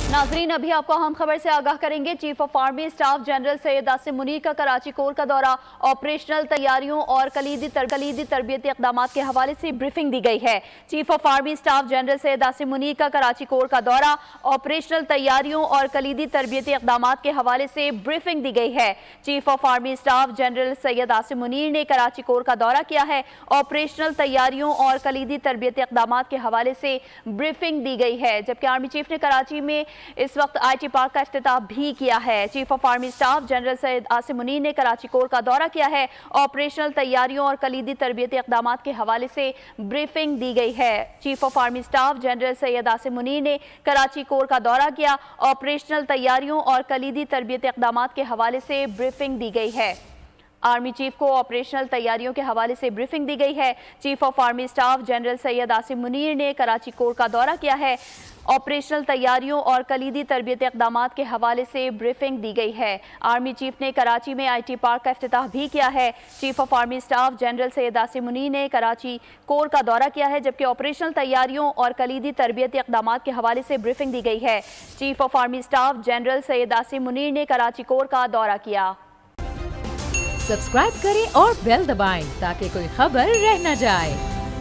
नाजरीन, अभी आपको अहम खबर से आगाह करेंगे। Chief of army staff general Syed Asim Munir का कराची कोर का दौरा, ऑपरेशनल तैयारियों और कलीदी तरबियती इक़दाम के हवाले से ब्रीफिंग दी गई है। Chief of army staff general Syed Asim Munir का कराची कोर का दौरा, ऑपरेशनल तैयारियों और कलीदी तरबियती इक़दाम के हवाले से ब्रीफिंग दी गई है। Chief of army staff general Syed Asim Munir ने कराची कोर का दौरा किया है। ऑपरेशनल तैयारियों और कलीदी तरबियती इक़दाम के हवाले से ब्रीफिंग दी गई है, जबकि आर्मी चीफ ने कराची में इस वक्त IT पार्क का इफ्तिताह भी किया है। Chief of army staff general Syed Asim Munir ने कराची कोर का दौरा किया है। ऑपरेशनल तैयारियों और कलीदी तरबियती इक़दाम के हवाले से ब्रीफिंग दी गई है। Chief of army staff general Syed Asim Munir ने कराची कोर का दौरा किया। ऑपरेशनल तैयारियों और कलीदी तरबियती इक़दाम के हवाले से ब्रीफिंग दी गई है। आर्मी चीफ को ऑपरेशनल तैयारियों के हवाले से ब्रीफिंग दी गई है। Chief of army staff general Syed Asim Munir ने कराची कोर का दौरा किया है। ऑपरेशनल तैयारियों और कलीदी तरबियती इक़दाम के हवाले से ब्रीफिंग दी गई है। आर्मी चीफ ने कराची में IT पार्क का इफ्तिताह भी किया है। Chief of army staff general Syed Asim Munir ने कराची कोर का दौरा किया है, जबकि ऑपरेशनल तैयारियों और कलीदी तरबियती इक़दाम के हवाले से ब्रीफिंग दी गई है। Chief of army staff general Syed Asim Munir ने कराची कोर का दौरा किया। सब्सक्राइब करें और बेल दबाएं ताकि कोई खबर रह न जाए।